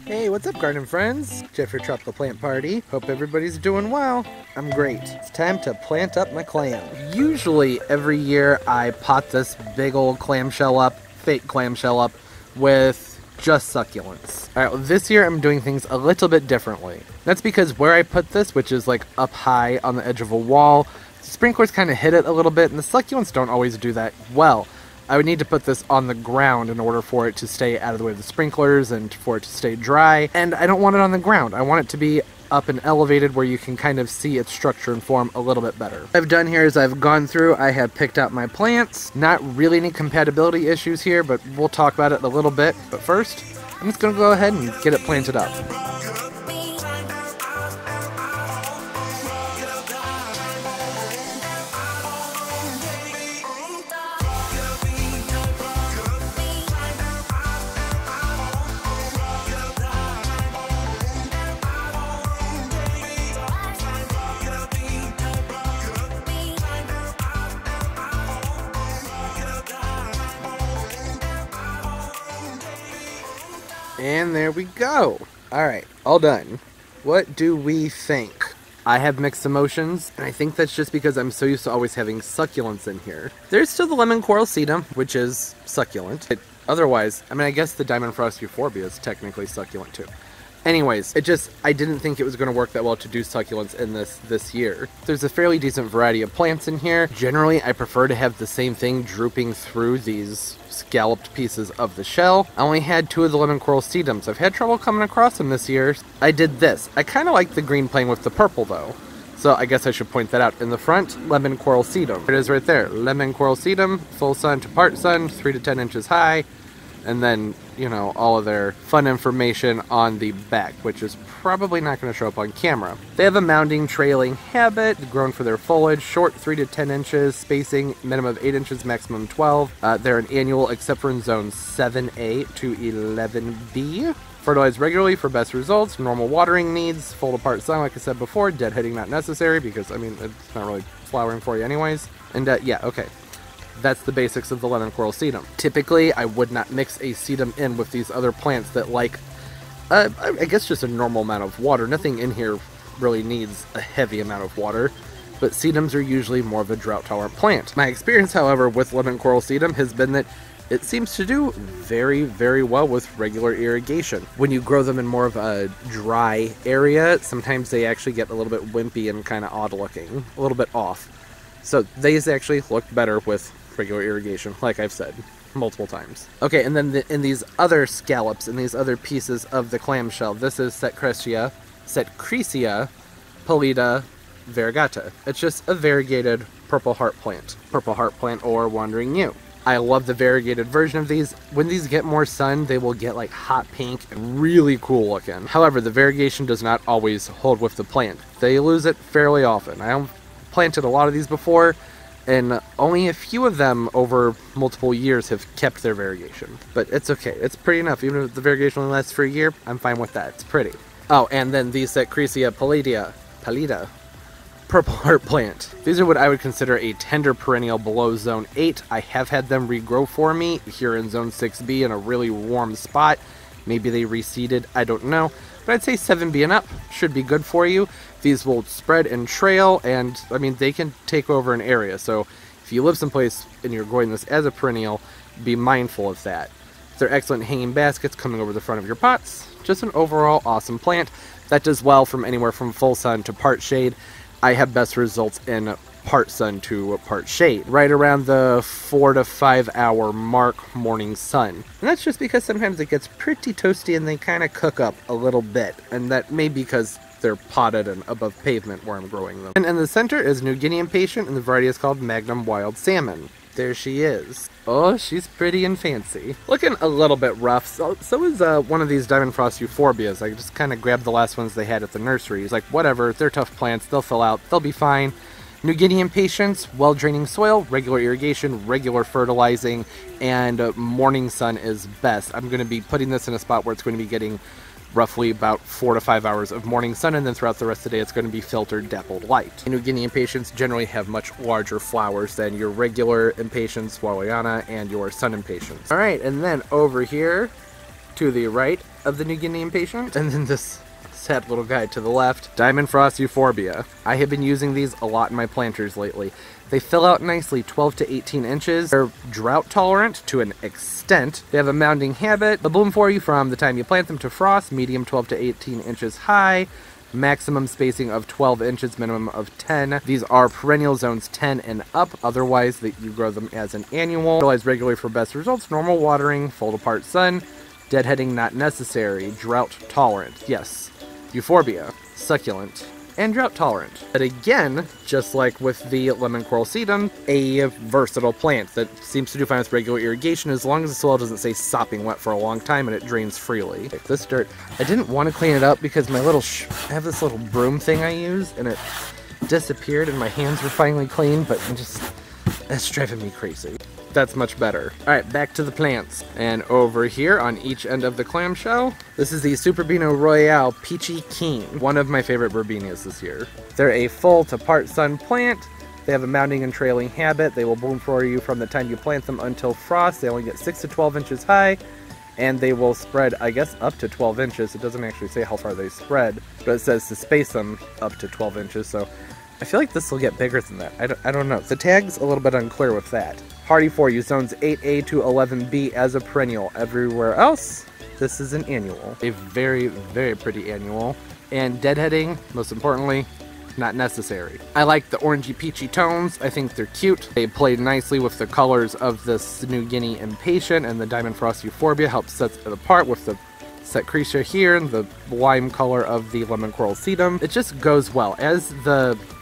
Hey, what's up, garden friends? Jeff your Tropical Plant Party. Hope everybody's doing well. I'm great. It's time to plant up my clam. Usually every year I pot this big old clamshell up, fake clamshell up, with just succulents. Alright, well, this year I'm doing things a little bit differently. That's because where I put this, which is like up high on the edge of a wall, the sprinklers kind of hit it a little bit, and the succulents don't always do that well. I would need to put this on the ground in order for it to stay out of the way of the sprinklers and for it to stay dry. And I don't want it on the ground. I want it to be up and elevated where you can kind of see its structure and form a little bit better. What I've done here is I've gone through, I have picked out my plants. Not really any compatibility issues here, but we'll talk about it a little bit. But first, I'm just going to go ahead and get it planted up. And there we go. Alright, all done. What do we think? I have mixed emotions, and I think that's just because I'm so used to always having succulents in here. There's still the lemon coral sedum, which is succulent. Otherwise, I mean, I guess the diamond frost euphorbia is technically succulent too. Anyways, I didn't think it was going to work that well to do succulents in this year. There's a fairly decent variety of plants in here. Generally, I prefer to have the same thing drooping through these scalloped pieces of the shell. I only had 2 of the lemon coral sedums. I've had trouble coming across them this year. I did this. I kind of like the green playing with the purple though. So I guess I should point that out. In the front, lemon coral sedum. It is right there. Lemon coral sedum, full sun to part sun, 3 to 10 inches high. And then, you know, all of their fun information on the back, which is probably not going to show up on camera. They have a mounding trailing habit, grown for their foliage, short 3 to 10 inches, spacing minimum of 8 inches, maximum 12. They're an annual except for in zones 7A to 11B. Fertilize regularly for best results, normal watering needs, full to part sun, like I said before, deadheading not necessary because, I mean, it's not really flowering for you anyways. And yeah, okay. That's the basics of the lemon coral sedum. Typically, I would not mix a sedum in with these other plants that like, I guess just a normal amount of water. Nothing in here really needs a heavy amount of water, but sedums are usually more of a drought-tolerant plant. My experience, however, with lemon coral sedum has been that it seems to do very, very well with regular irrigation. When you grow them in more of a dry area, sometimes they actually get a little bit wimpy and kind of odd looking, a little bit off. So these actually look better with regular irrigation, like I've said multiple times. Okay, and then in these other scallops, in these other pieces of the clamshell, this is Setcrecia pallida variegata. It's just a variegated purple heart plant. Purple heart plant or wandering yew. I love the variegated version of these. When these get more sun, they will get like hot pink and really cool looking. However, the variegation does not always hold with the plant. They lose it fairly often. I planted a lot of these before, and only a few of them over multiple years have kept their variegation. But it's okay. It's pretty enough. Even if the variegation only lasts for a year, I'm fine with that. It's pretty. Oh, and then the Setcrecia pallida purple heart plant. These are what I would consider a tender perennial below zone 8. I have had them regrow for me here in zone 6B in a really warm spot. Maybe they reseeded, I don't know. But I'd say 7B and up should be good for you. These will spread and trail, and I mean, they can take over an area. So if you live someplace and you're growing this as a perennial, be mindful of that. They're excellent hanging baskets coming over the front of your pots. Just an overall awesome plant that does well from anywhere from full sun to part shade. I have best results in part sun to part shade, right around the 4 to 5 hour mark morning sun. And that's just because sometimes it gets pretty toasty and they kind of cook up a little bit, and that may be because they're potted and above pavement where I'm growing them. And in the center is New Guinea impatient, and the variety is called Magnum Wild Salmon. There she is. Oh, she's pretty and fancy. Looking a little bit rough. So is one of these diamond frost euphorbias. I just kind of grabbed the last ones they had at the nursery. It's like, whatever, they're tough plants, they'll fill out, they'll be fine. New Guinea impatiens, well-draining soil, regular irrigation, regular fertilizing, and morning sun is best. I'm going to be putting this in a spot where it's going to be getting roughly about 4 to 5 hours of morning sun, and then throughout the rest of the day it's going to be filtered dappled light. New Guinea impatiens generally have much larger flowers than your regular impatiens, Waliana, and your sun impatiens. Alright, and then over here to the right of the New Guinea impatient. And then this sad little guy to the left, Diamond Frost Euphorbia. I have been using these a lot in my planters lately. They fill out nicely, 12 to 18 inches. They're drought tolerant to an extent. They have a mounding habit. They'll bloom for you from the time you plant them to frost, medium 12 to 18 inches high, maximum spacing of 12 inches, minimum of 10. These are perennial zones 10 and up. Otherwise, you grow them as an annual. Fertilize regularly for best results. Normal watering, fold apart sun, deadheading not necessary, drought tolerant. Yes, Euphorbia, succulent, and drought tolerant. But again, just like with the lemon coral sedum, a versatile plant that seems to do fine with regular irrigation as long as the soil doesn't stay sopping wet for a long time and it drains freely. This dirt, I didn't want to clean it up because my little, I have this little broom thing I use and it disappeared and my hands were finally clean, but it's driving me crazy. That's much better. Alright, back to the plants. And over here on each end of the clamshell, this is the Superbino Royale Peachy King, one of my favorite Verbenias this year. They're a full to part sun plant. They have a mounding and trailing habit. They will bloom for you from the time you plant them until frost. They only get 6 to 12 inches high, and they will spread, I guess, up to 12 inches. It doesn't actually say how far they spread, but it says to space them up to 12 inches, so I feel like this will get bigger than that. I don't know. The tag's a little bit unclear with that. Hardy for you, zones 8A to 11B as a perennial. Everywhere else, this is an annual. A very, very pretty annual. And deadheading, most importantly, not necessary. I like the orangey peachy tones. I think they're cute. They play nicely with the colors of this New Guinea Impatient, and the Diamond Frost Euphorbia helps set it apart with the Secretia here and the lime color of the lemon coral sedum. It just goes well,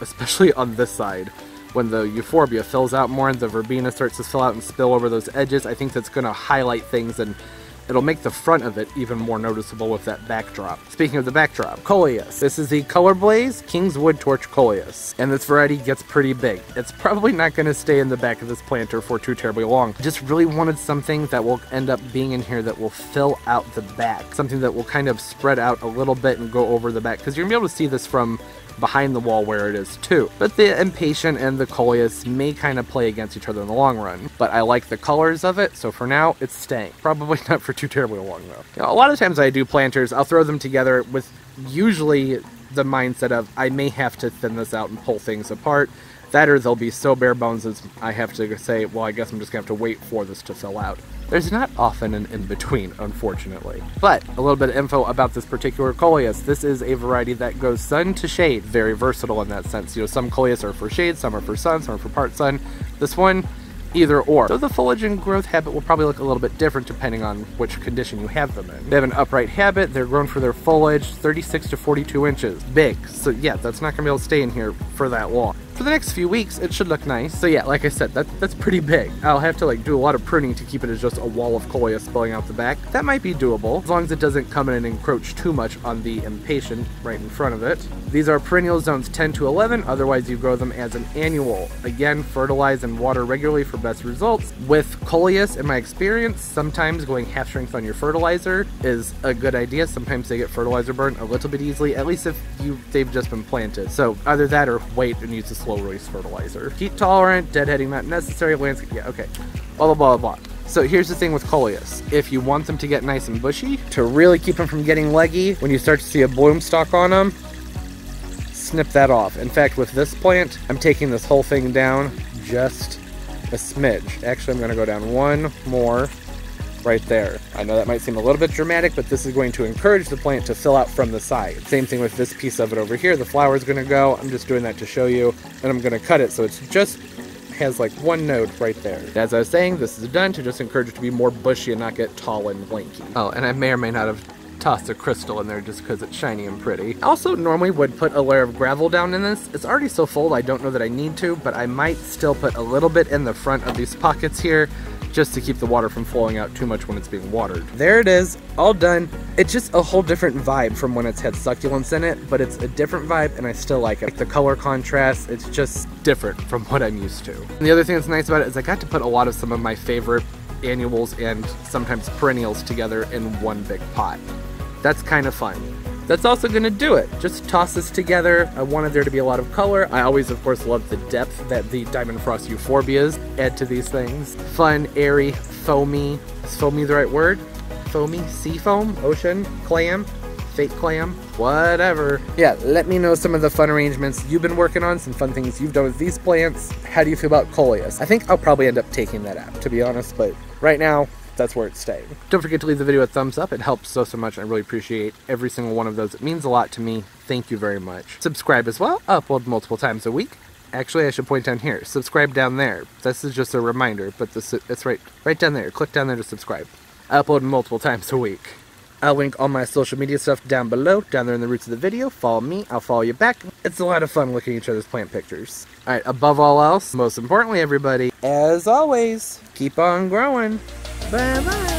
especially on this side. When the Euphorbia fills out more and the Verbena starts to fill out and spill over those edges, I think that's going to highlight things and it'll make the front of it even more noticeable with that backdrop. Speaking of the backdrop, Coleus. This is the Color Blaze Kingswood Torch Coleus, and this variety gets pretty big. It's probably not going to stay in the back of this planter for too terribly long. I just really wanted something that will end up being in here that will fill out the back, something that will kind of spread out a little bit and go over the back, because you're going to be able to see this from behind the wall where it is too. But the Impatient and the Coleus may kind of play against each other in the long run. But I like the colors of it, so for now, it's staying. Probably not for too terribly long though. You know, a lot of times I do planters, I'll throw them together with usually the mindset of I may have to thin this out and pull things apart. That or they'll be so bare bones as I have to say, well, I guess I'm just gonna have to wait for this to fill out. There's not often an in-between, unfortunately. But a little bit of info about this particular Coleus. This is a variety that goes sun to shade. Very versatile in that sense. You know, some Coleus are for shade, some are for sun, some are for part sun. This one, either or. So the foliage and growth habit will probably look a little bit different depending on which condition you have them in. They have an upright habit. They're grown for their foliage 36 to 42 inches. Big. So yeah, that's not gonna be able to stay in here for that long. For the next few weeks, it should look nice. So yeah, like I said, that's pretty big. I'll have to do a lot of pruning to keep it as just a wall of Coleus spilling out the back. That might be doable, as long as it doesn't come in and encroach too much on the Impatient right in front of it. These are perennial zones 10 to 11, otherwise you grow them as an annual. Again, fertilize and water regularly for best results. With Coleus, in my experience, sometimes going half strength on your fertilizer is a good idea. Sometimes they get fertilizer burn a little bit easily, at least if they've just been planted. So either that or wait and use a slow release fertilizer. Heat tolerant, deadheading not necessary, landscape, yeah, okay. Blah, blah, blah, blah. So here's the thing with Coleus. If you want them to get nice and bushy, to really keep them from getting leggy, when you start to see a bloom stalk on them, snip that off. In fact, with this plant, I'm taking this whole thing down just a smidge. Actually, I'm gonna go down one more right there. I know that might seem a little bit dramatic, but this is going to encourage the plant to fill out from the side. Same thing with this piece of it over here. The flower is gonna go. I'm just doing that to show you, and I'm gonna cut it so it's just has like one node right there. As I was saying, this is done to just encourage it to be more bushy and not get tall and lanky. Oh, and I may or may not have tossed a crystal in there just because it's shiny and pretty. I also normally would put a layer of gravel down in this. It's already so full, I don't know that I need to, but I might still put a little bit in the front of these pockets here just to keep the water from flowing out too much when it's being watered. There it is, all done. It's just a whole different vibe from when it's had succulents in it, but it's a different vibe and I still like it. Like the color contrast, it's just different from what I'm used to. And the other thing that's nice about it is I got to put a lot of some of my favorite annuals and sometimes perennials together in one big pot. That's kind of fun. That's also gonna do it. Just toss this together. I wanted there to be a lot of color. I always, of course, love the depth that the Diamond Frost Euphorbias add to these things. Fun, airy, foamy. Is foamy the right word? foamy sea foam, ocean, clam, fake clam, whatever. Yeah, let me know some of the fun arrangements you've been working on, some fun things you've done with these plants. How do you feel about coleus? I think I'll probably end up taking that out, to be honest, but right now, that's where it's staying. Don't forget to leave the video a thumbs up. It helps so much. I really appreciate every single one of those. It means a lot to me. Thank you very much. Subscribe as well. I upload multiple times a week. Actually, I should point down here. Subscribe down there. This is just a reminder, but it's right down there. Click down there to subscribe. I upload multiple times a week. I'll link all my social media stuff down below, down there in the roots of the video. Follow me, I'll follow you back. It's a lot of fun looking at each other's plant pictures. Alright, above all else, most importantly everybody, as always, keep on growing. Bye bye.